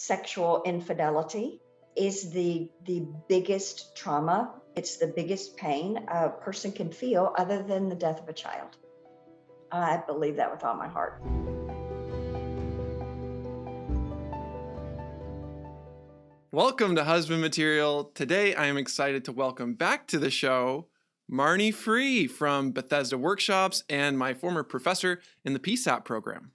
sexual infidelity is the biggest trauma. It's the biggest pain a person can feel other than the death of a child. I believe that with all my heart. Welcome to Husband Material. Today, I am excited to welcome back to the show Marnie Ferree from Bethesda Workshops and my former professor in the PSAP program.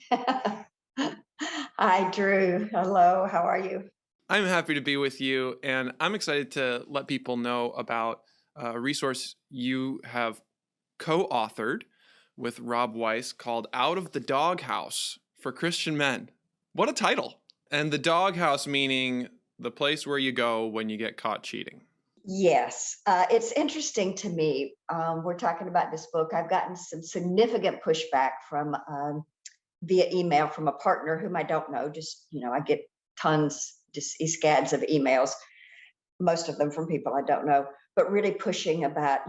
Hi, Drew. Hello. How are you? I'm happy to be with you, and I'm excited to let people know about a resource you have co-authored with Rob Weiss called Out of the Doghouse for Christian Men. What a title! And the doghouse meaning the place where you go when you get caught cheating. Yes, it's interesting to me. We're talking about this book. I've gotten some significant pushback from via email from a partner whom I don't know. I get tons, just scads of emails, most of them from people I don't know, but really pushing about,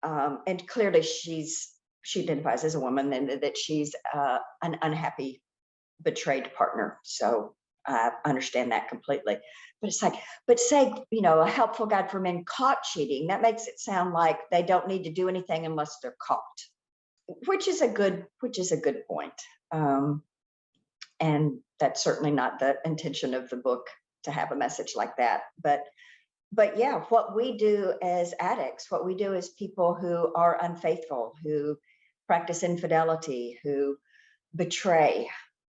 and clearly she identifies as a woman and that she's an unhappy, betrayed partner. So I understand that completely. But it's like, but say, a helpful guide for men caught cheating, that makes it sound like they don't need to do anything unless they're caught, which is a good point. And that's certainly not the intention of the book to have a message like that. But yeah, what we do as addicts, what we do as people who are unfaithful, who practice infidelity, who betray,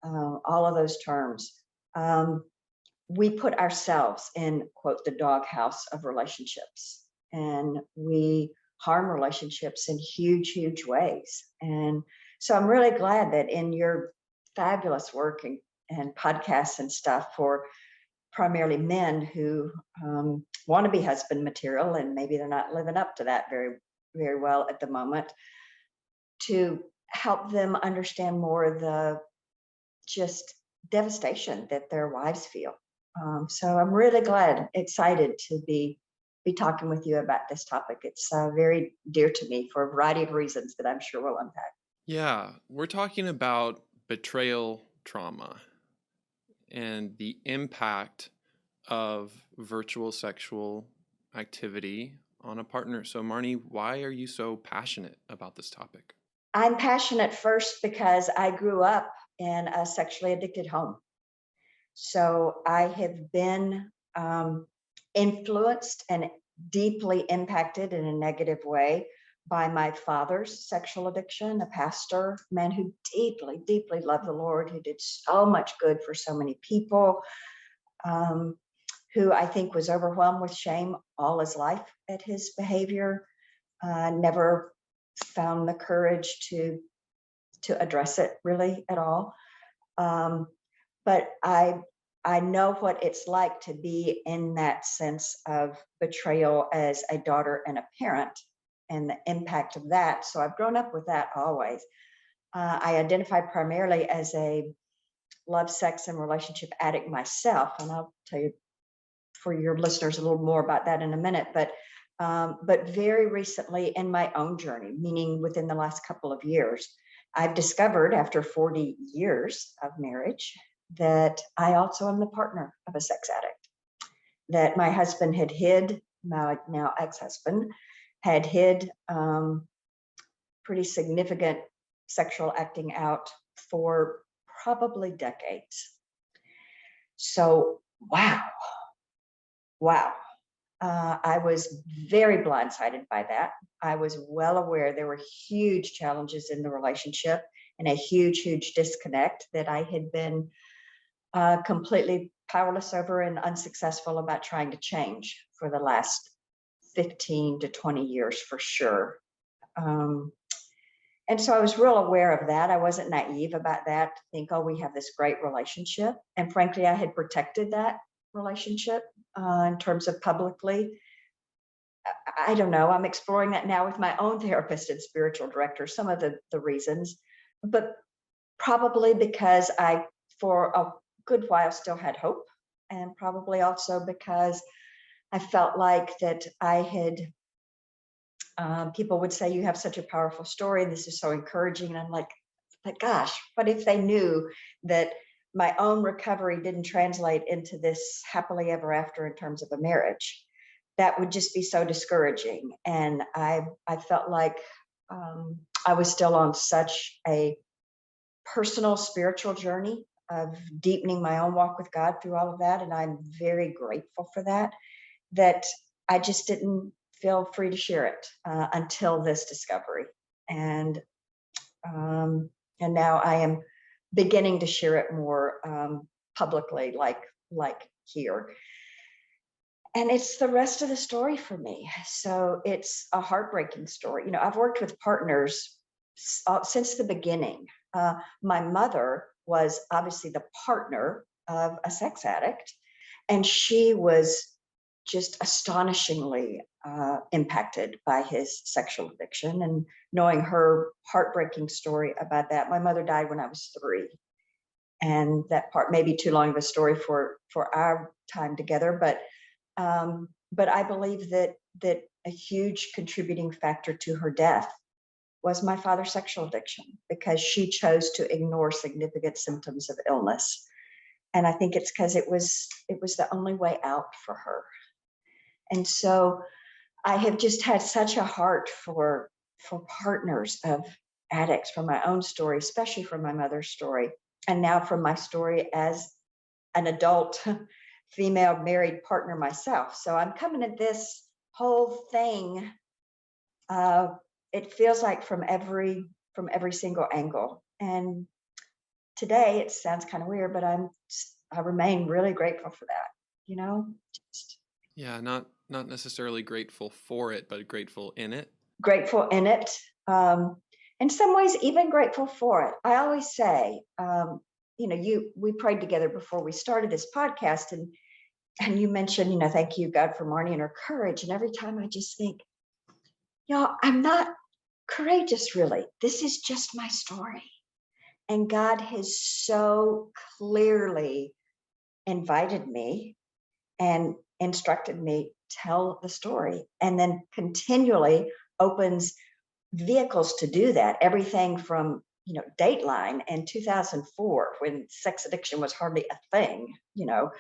all of those terms, we put ourselves in, quote, the doghouse of relationships, and we harm relationships in huge, huge ways. And so I'm really glad that in your fabulous work and podcasts and stuff for primarily men who want to be husband material, and maybe they're not living up to that very, very well at the moment, to help them understand more the just devastation that their wives feel. So I'm really excited to be talking with you about this topic. It's very dear to me for a variety of reasons that I'm sure we'll unpack. Yeah, we're talking about betrayal trauma and the impact of virtual sexual activity on a partner. So Marnie, why are you so passionate about this topic? I'm passionate first because I grew up in a sexually addicted home. So I have been influenced and deeply impacted in a negative way by my father's sexual addiction, a pastor, a man who deeply, deeply loved the Lord, who did so much good for so many people, who I think was overwhelmed with shame all his life at his behavior, never found the courage to address it really at all. But I know what it's like to be in that sense of betrayal as a daughter and a parent and the impact of that. So I've grown up with that always. I identify primarily as a love, sex, and relationship addict myself. And I'll tell you for your listeners a little more about that in a minute. But very recently in my own journey, meaning within the last couple of years, I've discovered after 40 years of marriage that I also am the partner of a sex addict, that my husband had hid, my now ex-husband had hid pretty significant sexual acting out for probably decades. So, wow. I was very blindsided by that. I was well aware there were huge challenges in the relationship and a huge, huge disconnect that I had been completely powerless over and unsuccessful about trying to change for the last 15 to 20 years for sure. And so I was real aware of that. I wasn't naive about that, to think, oh, we have this great relationship. And frankly, I had protected that relationship in terms of publicly. I don't know. I'm exploring that now with my own therapist and spiritual director, some of the reasons, but probably because I, for a good while, still had hope. And probably also because I felt like that I had, people would say, you have such a powerful story. This is so encouraging. And I'm like, but gosh, what if they knew that my own recovery didn't translate into this happily ever after in terms of a marriage. That would just be so discouraging. And I felt like I was still on such a personal spiritual journey of deepening my own walk with God through all of that. And I'm very grateful for that, that I just didn't feel free to share it until this discovery. And now I am beginning to share it more publicly, like here. And it's the rest of the story for me. So it's a heartbreaking story. You know, I've worked with partners since the beginning. My mother was obviously the partner of a sex addict, and she was just astonishingly impacted by his sexual addiction. And knowing her heartbreaking story about that, my mother died when I was 3. And that part may be too long of a story for our time together, but I believe that a huge contributing factor to her death was my father's sexual addiction, because she chose to ignore significant symptoms of illness. And I think it's because it was the only way out for her. And so I have just had such a heart for partners of addicts, from my own story, especially from my mother's story, and now from my story as an adult female married partner myself. So I'm coming at this whole thing, it feels like from every single angle. And today it sounds kind of weird, but I remain really grateful for that, you know? Yeah, not necessarily grateful for it, but grateful in it. Grateful in it. In some ways, even grateful for it. I always say, you know, we prayed together before we started this podcast, and you mentioned, you know, thank you, God, for Marnie and her courage. And every time I just think, y'all, I'm not courageous, really. This is just my story. And God has so clearly invited me and instructed me, tell the story, and then continually opens vehicles to do that. Everything from, you know, Dateline in 2004, when sex addiction was hardly a thing, you know,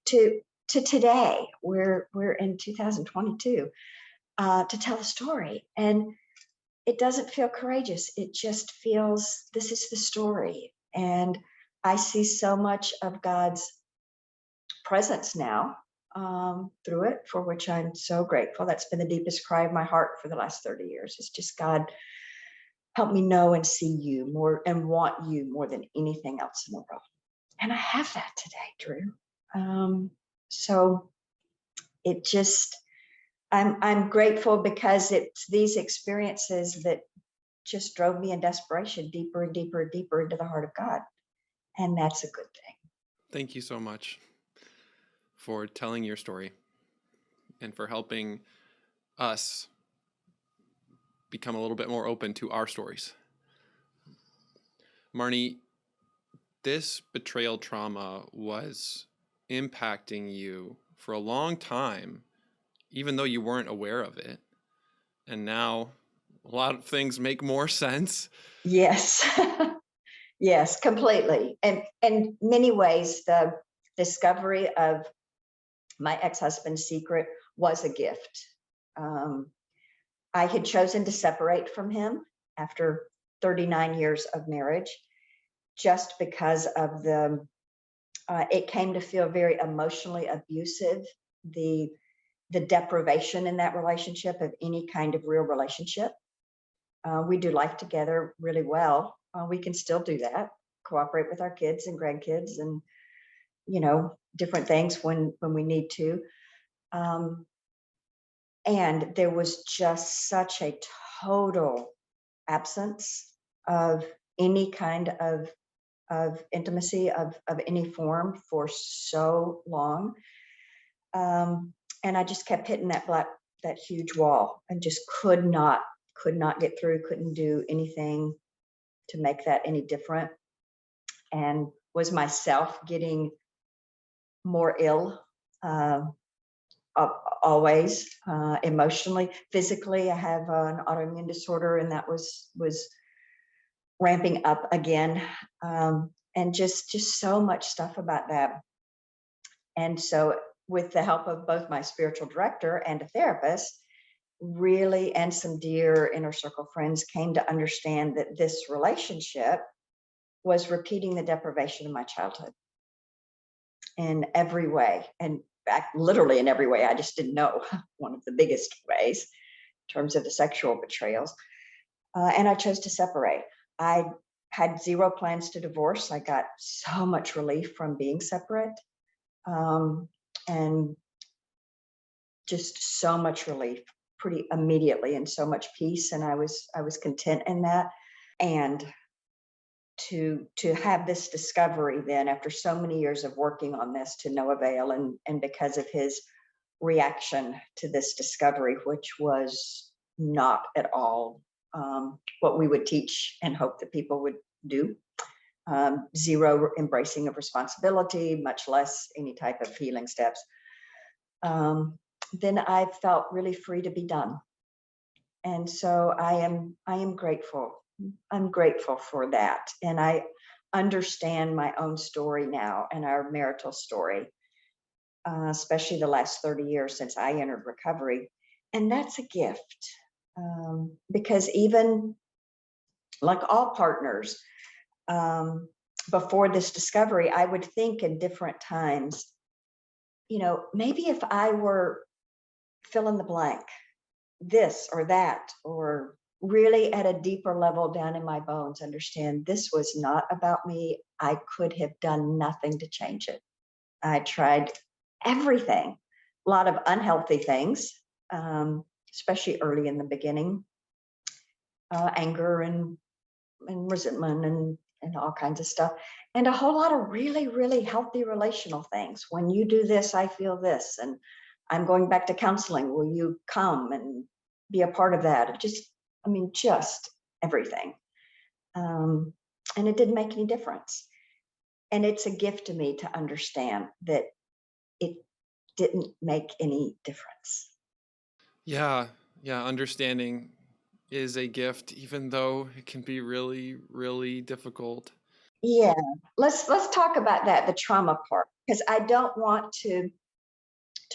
to today, we're in 2022, to tell the story. And it doesn't feel courageous. It just feels, this is the story. And I see so much of God's presence now through it, for which I'm so grateful. That's been the deepest cry of my heart for the last 30 years. It's just, God, help me know and see you more and want you more than anything else in the world. And I have that today, Drew. So it just, I'm grateful, because it's these experiences that just drove me in desperation deeper and deeper and deeper into the heart of God. And that's a good thing. Thank you so much for telling your story and for helping us become a little bit more open to our stories. Marnie, this betrayal trauma was impacting you for a long time, even though you weren't aware of it. And now a lot of things make more sense. Yes. Yes, completely. And in many ways, the discovery of my ex-husband's secret was a gift. I had chosen to separate from him after 39 years of marriage, just because of it came to feel very emotionally abusive, the deprivation in that relationship of any kind of real relationship. We do life together really well. We can still do that, cooperate with our kids and grandkids, and, you know, different things when we need to. And there was just such a total absence of any kind of intimacy of any form for so long. And I just kept hitting that huge wall, and just could not get through, couldn't do anything to make that any different, and was myself getting more ill, always, emotionally, physically. I have an autoimmune disorder, and that was ramping up again. and just so much stuff about that. And so with the help of both my spiritual director and a therapist, really, and some dear inner circle friends, came to understand that this relationship was repeating the deprivation of my childhood in every way. And back literally in every way, I just didn't know one of the biggest ways in terms of the sexual betrayals. And I chose to separate. I had zero plans to divorce. I got so much relief from being separate, and just so much relief pretty immediately, and so much peace. And I was content in that. And to have this discovery then, after so many years of working on this to no avail, and because of his reaction to this discovery, which was not at all what we would teach and hope that people would do. Zero embracing of responsibility, much less any type of healing steps. Then I felt really free to be done. And so I am grateful. I'm grateful for that. And I understand my own story now and our marital story, especially the last 30 years since I entered recovery. And that's a gift, because even like all partners, before this discovery, I would think in different times, maybe if I were fill in the blank, this or that, or really at a deeper level down in my bones, understand this was not about me. I could have done nothing to change it. I tried everything, a lot of unhealthy things, especially early in the beginning, anger and resentment and all kinds of stuff, and a whole lot of really, really healthy relational things. When you do this, I feel this, and I'm going back to counseling. Will you come and be a part of that? Just everything. And it didn't make any difference. And it's a gift to me to understand that it didn't make any difference. Yeah, yeah, understanding is a gift, even though it can be really, really difficult. Yeah, let's talk about that, the trauma part, because I don't want to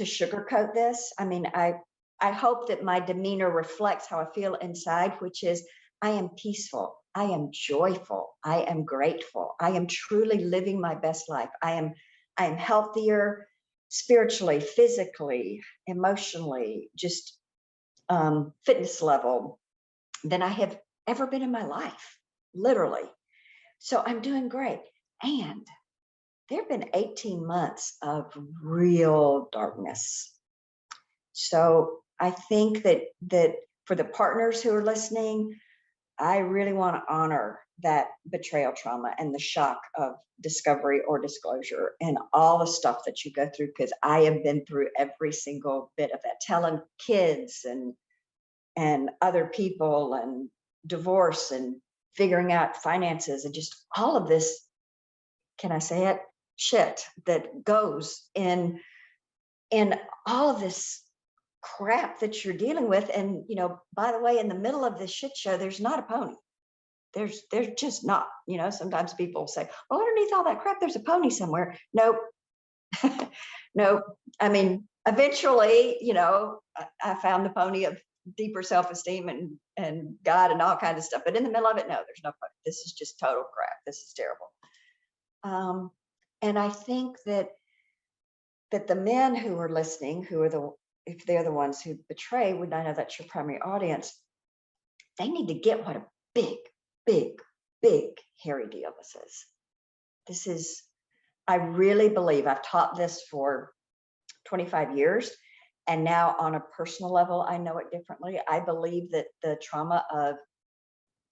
sugarcoat this. I hope that my demeanor reflects how I feel inside, which is I am peaceful, I am joyful, I am grateful, I am truly living my best life. I am healthier spiritually, physically, emotionally, just fitness level than I have ever been in my life, literally. So I'm doing great. And there have been 18 months of real darkness. So I think that for the partners who are listening, I really want to honor that betrayal trauma and the shock of discovery or disclosure and all the stuff that you go through, because I have been through every single bit of that, telling kids and other people, and divorce, and figuring out finances, and just all of this, can I say it, shit that goes in all of this crap that you're dealing with. And by the way, in the middle of this shit show, there's not a pony. There's just not. Sometimes people say, well, underneath all that crap there's a pony somewhere. Nope. Nope. Eventually, I found the pony of deeper self-esteem and God and all kinds of stuff, but in the middle of it, no, there's no pony. This is just total crap. This is terrible. And I think that the men who are listening, if they're the ones who betray, would I know that's your primary audience, they need to get what a big, big, big, hairy deal this is. This is, I really believe, I've taught this for 25 years, and now on a personal level, I know it differently. I believe that the trauma of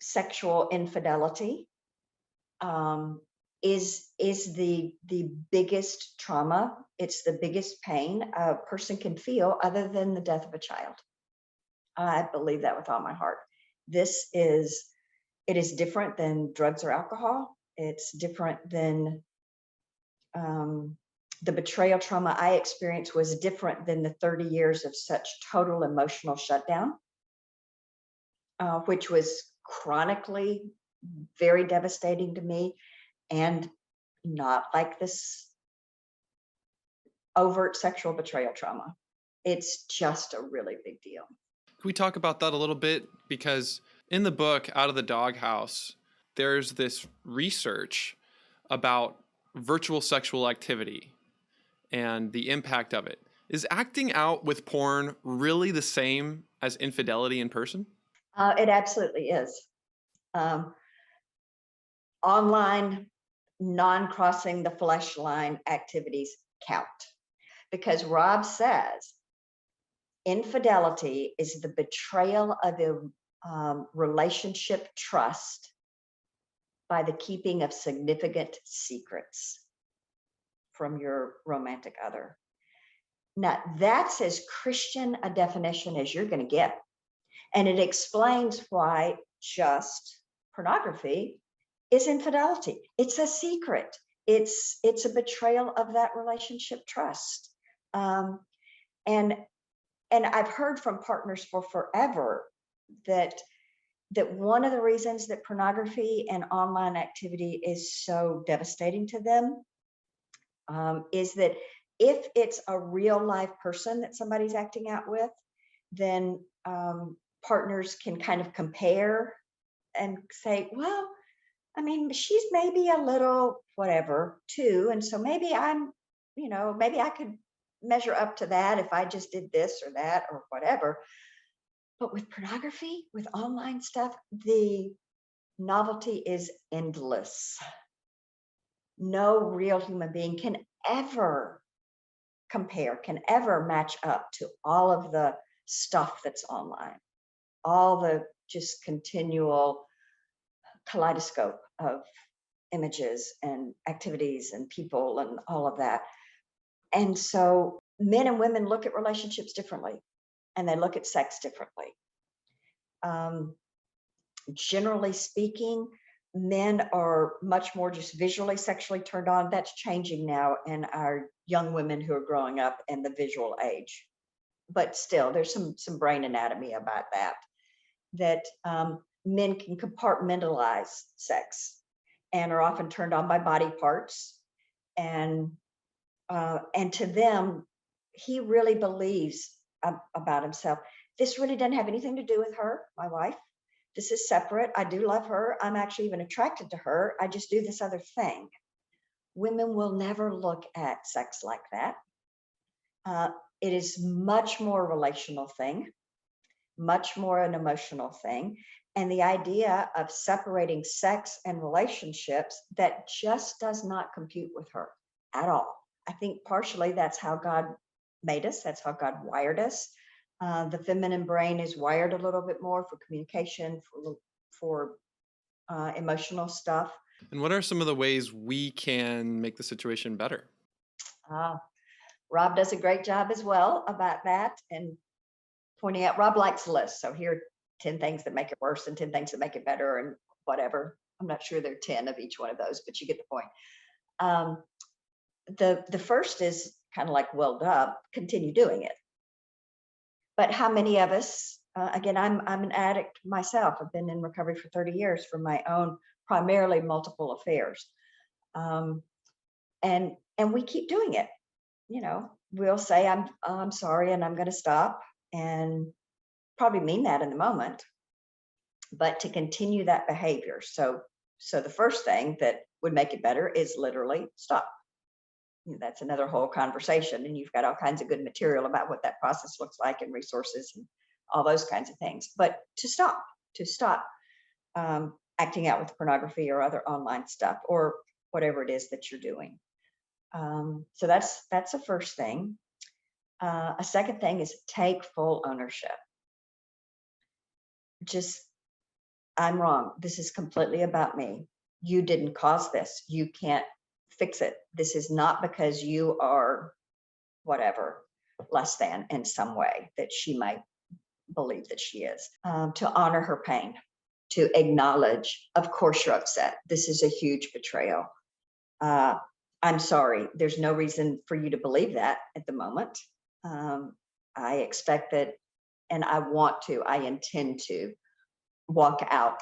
sexual infidelity is the biggest trauma. It's the biggest pain a person can feel, other than the death of a child. I believe that with all my heart. It is different than drugs or alcohol. It's different than the betrayal trauma I experienced was different than the 30 years of such total emotional shutdown, which was chronically very devastating to me. And not like this overt sexual betrayal trauma. It's just a really big deal. Can we talk about that a little bit? Because in the book, Out of the Doghouse, there's this research about virtual sexual activity and the impact of it. Is acting out with porn really the same as infidelity in person? It absolutely is. Um, Online, non-crossing the flesh line activities count, because Rob says infidelity is the betrayal of a relationship trust by the keeping of significant secrets from your romantic other. Now, that's as Christian a definition as you're going to get. And it explains why just pornography is infidelity. It's a secret. It's a betrayal of that relationship trust. And I've heard from partners for forever that one of the reasons that pornography and online activity is so devastating to them is that if it's a real life person that somebody's acting out with, then partners can kind of compare and say, well, I mean, she's maybe a little whatever too. And so maybe maybe I could measure up to that if I just did this or that or whatever. But with pornography, with online stuff, the novelty is endless. No real human being can ever compare, can ever match up to all of the stuff that's online, all the just continual kaleidoscope of images and activities and people and all of that. And so men and women look at relationships differently, and they look at sex differently. Generally speaking, men are much more just visually sexually turned on. That's changing now in our young women who are growing up in the visual age. But still, there's some brain anatomy about that men can compartmentalize sex and are often turned on by body parts. And to them, he really believes about himself, this really doesn't have anything to do with her, my wife. This is separate. I do love her. I'm actually even attracted to her. I just do this other thing. Women will never look at sex like that. It is much more a relational thing, much more an emotional thing. And the idea of separating sex and relationships, that just does not compute with her at all. I think partially that's how God made us. That's how God wired us. The feminine brain is wired a little bit more for communication, for emotional stuff. And what are some of the ways we can make the situation better? Rob does a great job as well about that, and pointing out, Rob likes lists. So here are 10 things that make it worse and 10 things that make it better and whatever. I'm not sure there are 10 of each one of those, but you get the point. The first is kind of like, well, duh, continue doing it. But how many of us, again, I'm an addict myself. I've been in recovery for 30 years from my own, primarily multiple affairs. And we keep doing it. We'll say, I'm sorry, and I'm going to stop, and probably mean that in the moment, but to continue that behavior. So the first thing that would make it better is literally stop. That's another whole conversation, and you've got all kinds of good material about what that process looks like and resources and all those kinds of things. But to stop acting out with pornography or other online stuff or whatever it is that you're doing. So that's the first thing. A second thing is take full ownership. I'm wrong. This is completely about me. You didn't cause this. You can't fix it. This is not because you are whatever less than in some way that she might believe that she is. To honor her pain, to acknowledge, of course you're upset. This is a huge betrayal. I'm sorry. There's no reason for you to believe that at the moment. I expect that, and I intend to walk out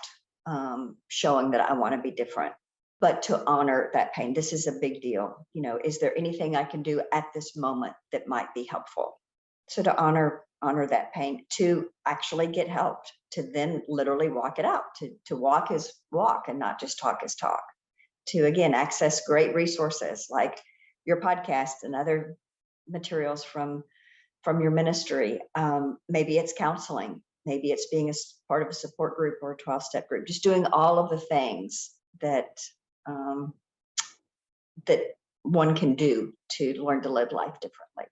showing that I want to be different. but to honor that pain. This is a big deal. You know, is there anything I can do at this moment that might be helpful? So to honor that pain, to actually get help, to then literally walk it out, to walk is walk and not just talk is talk, to again access great resources like your podcast and other materials from your ministry. Maybe it's counseling, maybe it's being a part of a support group or a 12-step group, just doing all of the things that that one can do to learn to live life differently.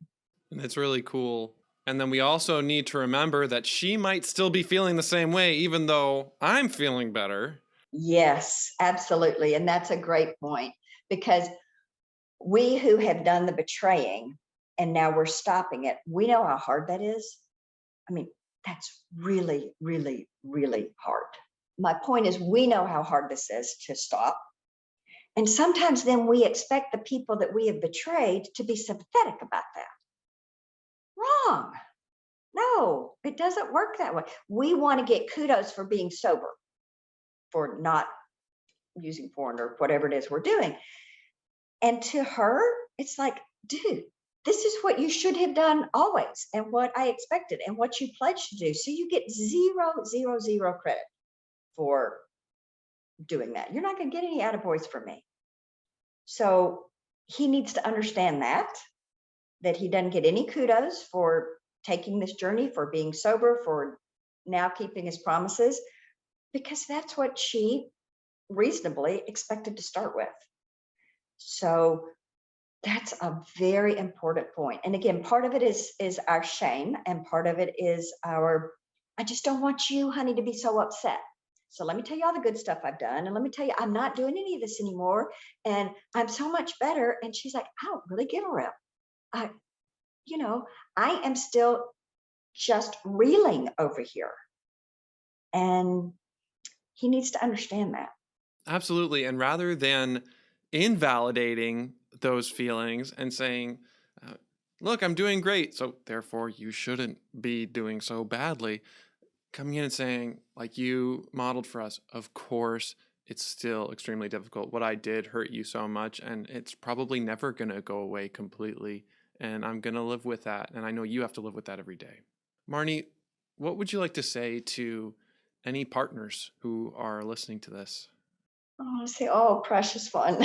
And it's really cool. And then we also need to remember that she might still be feeling the same way, even though I'm feeling better. Yes, absolutely. And that's a great point, because we who have done the betraying and now we're stopping it, we know how hard that is. I mean, that's really, really, really hard. My point is, we know how hard this is to stop. And sometimes then we expect the people that we have betrayed to be sympathetic about that. Wrong. No, it doesn't work that way. We want to get kudos for being sober, for not using porn or whatever it is we're doing. And to her, it's like, dude, this is what you should have done always, and what I expected, and what you pledged to do. So you get 0 credit for doing that. You're not going to get any attaboys from me. So he needs to understand that he doesn't get any kudos for taking this journey, for being sober, for now keeping his promises, because that's what she reasonably expected to start with. So that's a very important point. And again, part of it is our shame, and part of it is our, I just don't want you, honey, to be so upset. So let me tell you all the good stuff I've done. And let me tell you, I'm not doing any of this anymore. And I'm so much better. And she's like, I don't really give a rip. I am still just reeling over here. And he needs to understand that. Absolutely. And rather than invalidating those feelings and saying, look, I'm doing great, so therefore you shouldn't be doing so badly, coming in and saying, like you modeled for us, of course, it's still extremely difficult. What I did hurt you so much, and it's probably never going to go away completely. And I'm going to live with that. And I know you have to live with that every day. Marnie, what would you like to say to any partners who are listening to this? I want to say, oh, precious one.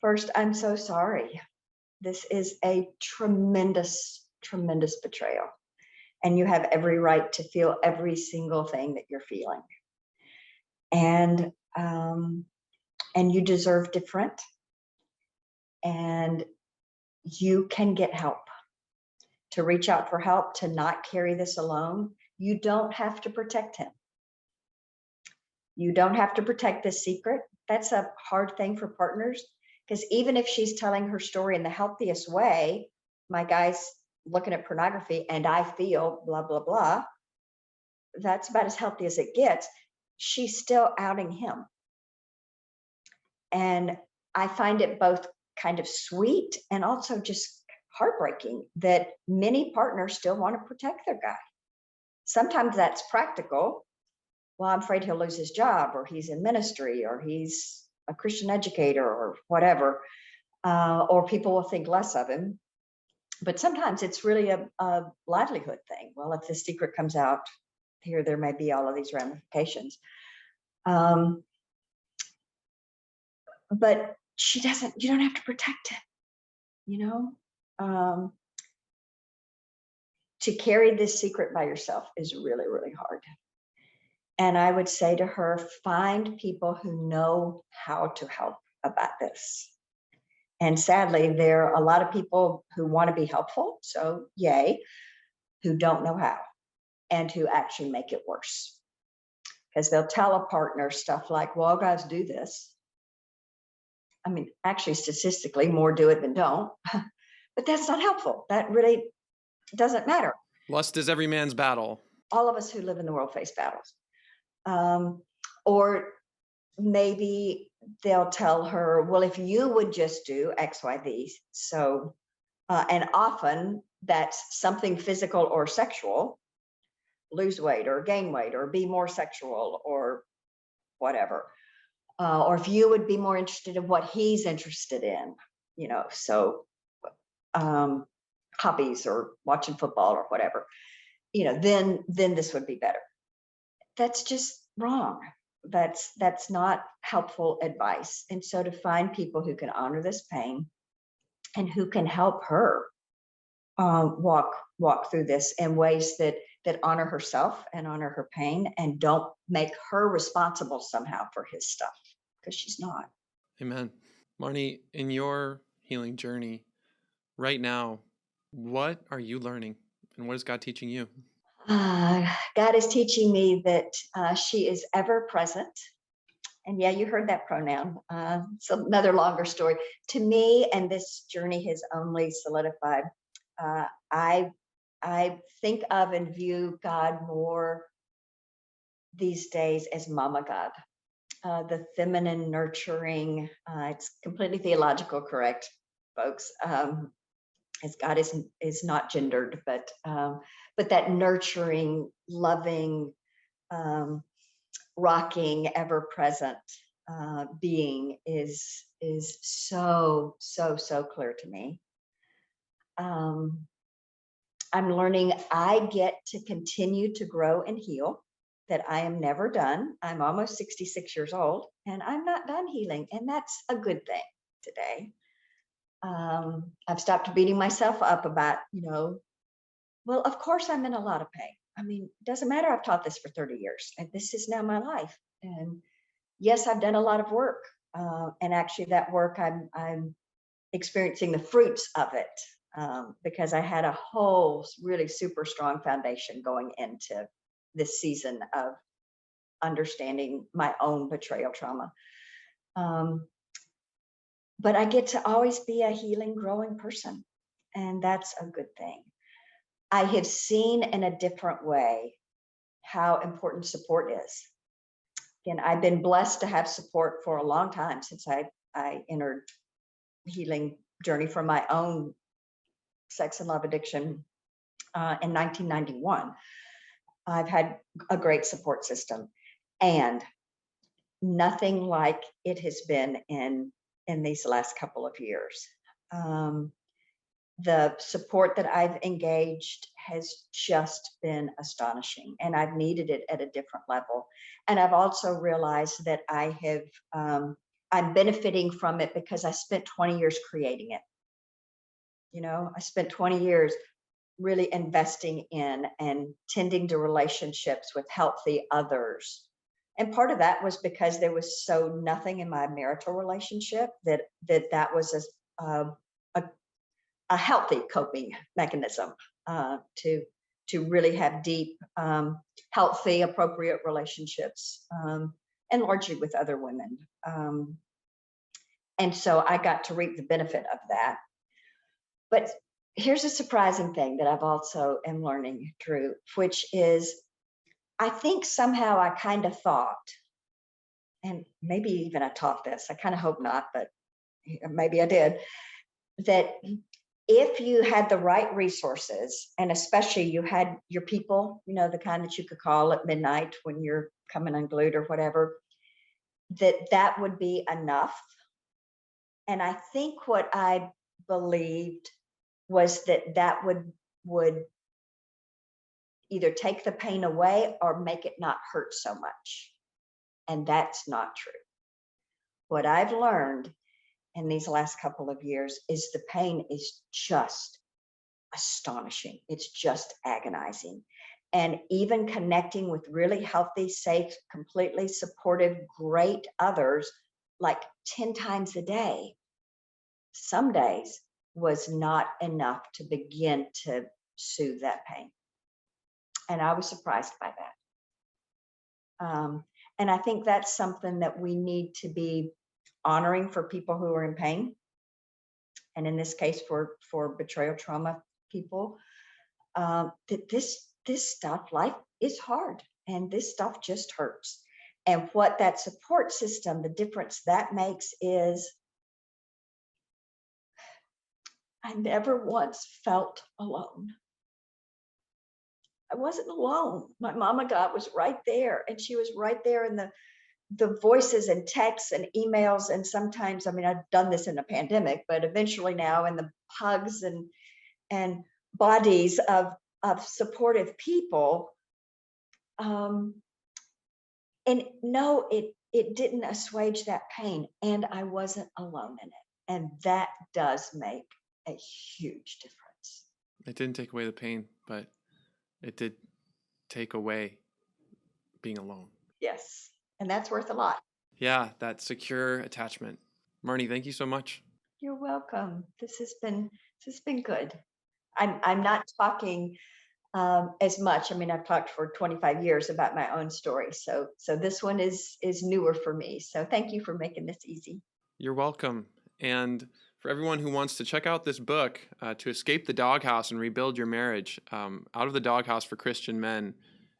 First, I'm so sorry. This is a tremendous, tremendous betrayal. And you have every right to feel every single thing that you're feeling. And you deserve different. And you can get help, to reach out for help, to not carry this alone. You don't have to protect him. You don't have to protect this secret. That's a hard thing for partners, because even if she's telling her story in the healthiest way, my guy's looking at pornography and I feel blah, blah, blah, that's about as healthy as it gets. She's still outing him. And I find it both kind of sweet and also just heartbreaking that many partners still want to protect their guy. Sometimes that's practical. Well, I'm afraid he'll lose his job, or he's in ministry, or he's a Christian educator, or whatever, or people will think less of him. But sometimes it's really a livelihood thing. Well, if this secret comes out here, there may be all of these ramifications. But you don't have to protect him, to carry this secret by yourself is really, really hard. And I would say to her, find people who know how to help about this. And sadly, there are a lot of people who want to be helpful, so yay, who don't know how, and who actually make it worse. Because they'll tell a partner stuff like, well, guys do this. I mean, actually, statistically, more do it than don't. But that's not helpful. That really doesn't matter. Lust is every man's battle. All of us who live in the world face battles. Or maybe they'll tell her, well, if you would just do X, Y, Z. So, and often that's something physical or sexual, lose weight or gain weight or be more sexual or whatever. or if you would be more interested in what he's interested in, so hobbies or watching football or whatever, then this would be better. That's just wrong. That's not helpful advice. And so to find people who can honor this pain and who can help her walk through this in ways that honor herself and honor her pain and don't make her responsible somehow for his stuff, because she's not. Amen. Marnie, in your healing journey right now, what are you learning and what is God teaching you? God is teaching me that she is ever present. And yeah, you heard that pronoun. It's another longer story. To me, and this journey has only solidified, I think of and view God more these days as Mama God, the feminine, nurturing. It's completely theological correct, folks. As God is not gendered, but that nurturing, loving, rocking, ever present being is so clear to me. I'm learning I get to continue to grow and heal, that I am never done. I'm almost 66 years old and I'm not done healing. And that's a good thing today. I've stopped beating myself up about, well, of course I'm in a lot of pain. I mean, it doesn't matter. I've taught this for 30 years and this is now my life. And yes, I've done a lot of work. And actually that work, I'm experiencing the fruits of it because I had a whole really super strong foundation going into this season of understanding my own betrayal trauma. But I get to always be a healing, growing person. And that's a good thing. I have seen in a different way how important support is. Again, I've been blessed to have support for a long time since I entered healing journey from my own sex and love addiction in 1991. I've had a great support system, and nothing like it has been in these last couple of years. The support that I've engaged has just been astonishing, and I've needed it at a different level. And I've also realized that I'm benefiting from it because I spent 20 years creating it. I spent 20 years really investing in and tending to relationships with healthy others. And part of that was because there was so nothing in my marital relationship that was a healthy coping mechanism to really have deep, healthy, appropriate relationships, and largely with other women. And so I got to reap the benefit of that. But here's a surprising thing that I've also am learning, Drew, which is I think somehow I kind of thought, and maybe even I taught this, I kind of hope not, but maybe I did, that if you had the right resources, and especially you had your people, the kind that you could call at midnight when you're coming unglued or whatever, that would be enough. And I think what I believed was that would either take the pain away or make it not hurt so much. And that's not true. What I've learned in these last couple of years is the pain is just astonishing. It's just agonizing. And even connecting with really healthy, safe, completely supportive, great others, like 10 times a day, some days was not enough to begin to soothe that pain. And I was surprised by that. And I think that's something that we need to be honoring for people who are in pain. And in this case, for betrayal trauma people, that this stuff, life is hard and this stuff just hurts. And what that support system, the difference that makes is I never once felt alone. I wasn't alone. My mama God was right there, and she was right there in the voices and texts and emails, and sometimes, I mean, I've done this in a pandemic, but eventually now, in the hugs and bodies of supportive people. And no, it didn't assuage that pain, and I wasn't alone in it. And that does make a huge difference. It didn't take away the pain, but it did take away being alone. Yes. And that's worth a lot. Yeah, that secure attachment. Marnie, thank you so much. You're welcome. This has been good. I'm not talking as much. I mean, I've talked for 25 years about my own story. So this one is newer for me. So thank you for making this easy. You're welcome. And for everyone who wants to check out this book, To Escape the Doghouse and Rebuild Your Marriage, Out of the Doghouse for Christian Men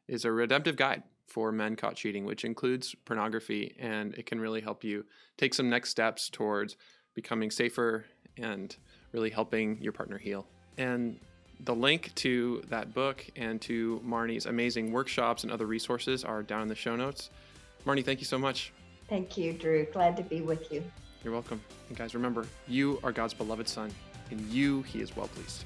is a redemptive guide for men caught cheating, which includes pornography, and it can really help you take some next steps towards becoming safer and really helping your partner heal. And the link to that book and to Marnie's amazing workshops and other resources are down in the show notes. Marnie, thank you so much. Thank you, Drew. Glad to be with you. You're welcome. And guys, remember, you are God's beloved son. In you, he is well pleased.